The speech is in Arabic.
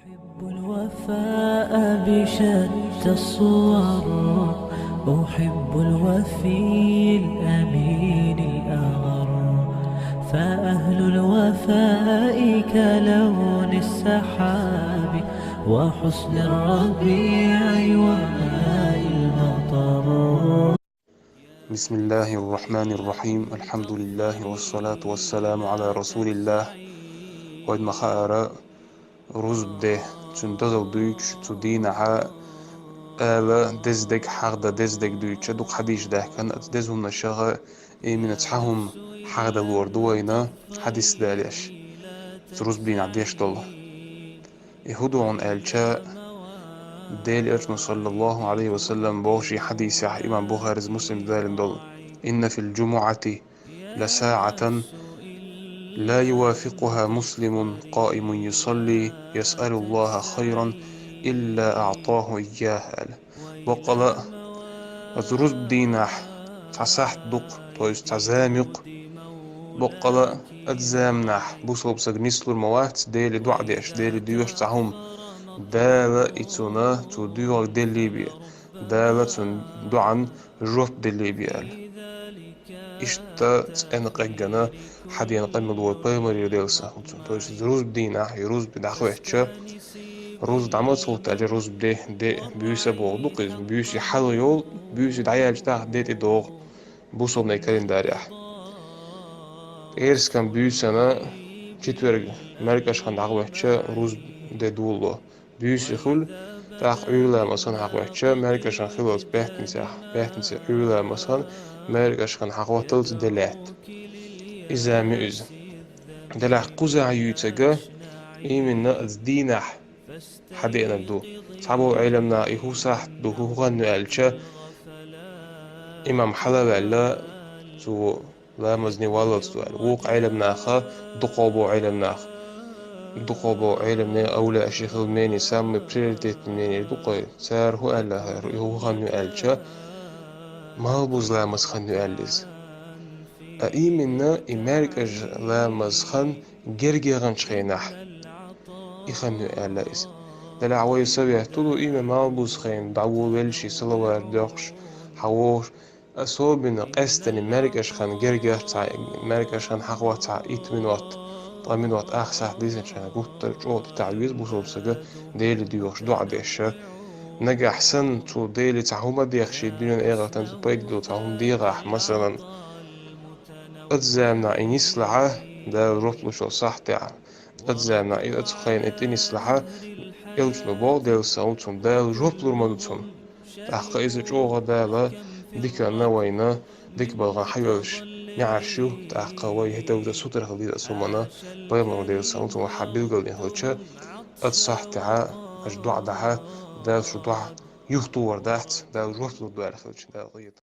أحب الوفاء بشتى الصور، أحب الوفي الأمين الأغر، فأهل الوفاء كلون السحاب وحسن الربيع وماء المطر. بسم الله الرحمن الرحيم. الحمد لله والصلاة والسلام على رسول الله. وإد مخارا رزبده تندزل دويتش تدينها آلا دزدك حغدا دزدك دويتش دوق حديش ده كان أتدزهم نشاغا من تحهم حغدا الوردوينا حديث داليش رزبين عديش دول يهودو عن آلشا ديل إرشنا صلى الله عليه وسلم بوشي حديث إمام بخاري مسلم دال دول إن في الجمعة لساعة لا يوافقها مسلم قائم يصلي يسأل الله خيرا إلا أعطاه إياه. وقال أزرز بدينح تسحت دق تويس تزامق بقلا أتزامنح بوصل بسج مثل الموات ديل دعديش ديل ديوش تعهم دالة إتونا توديو ديل ليبيا دالة دعن جوت ديل ليبيا إشتا أنقجنا حد ينقم الدول بايمر يدلسا تويس روز بدينح يروز بدخويتشا روز دعمت صوت أجر روز بده دي بيوسا بوغدوق بيوسي حلو يول بيوسي دعياج تاع ديت دوغ بوصل نيكالين داريح إيرس كان بيوسانا كتورج مركش خان دعوتشا روز دي دولو بيوسي خل تاخ أولا مثلا حقوتشا مركش خان خلوت بيحتنسا أولا مثلا مركش خان حقوتلت دلات إذا مئز دلع قزع يوتجا إيمنا الدينح حدينا دو صعبو علمنا إيهو ساحت دو هو غنو ألشا إمام حلب ألا تو لا مزني والد سؤال ووق علمنا خا دقوبو علمنا دقوبو علمنا أولى أشيخ الماني سام بريرتيت الماني دقوي سار هو ألا هو غنو ألشا ما بوز لا مسخن ألز أيمنا إمارك أج لا مسخن جرجي غنشخينح يخنو ألايس دلع ويسوي طولو إيما مالبوس خين دعوو بلشي صلوار دقش حووش أصوبنا قستني مركش خان جرجر تاع مركش خان حقوة تاع إيت منوات طا منوات أخسح ديزن شان قوت جوت تاع يوز بوصول سجا ديلي ديوش دو عديشة نجا أحسن تو ديلي تاع هما ديخشي الدنيا إيغا تنزو بايدو تاع هم ديغاح مثلا أتزامنا إن يسلعه دا روتلو شو صح تاع أتزامنا إذا تخين إتين يسلعه يلجنو بو ديل ساوتون ديل جوبلور مدوتون تحقا إذا جوغا ديلا ديكا نوينا ديك بلغا حيوش نعرشو تحقا وي هتو دا سوتر خليل أسومنا بيمو ديل ساوتون وحبيل قلن هلتشا أتصح تاع أجدوع دها ديل شو دوع يخطور دهت ديل جوبلور دوار خلتش ديل غيط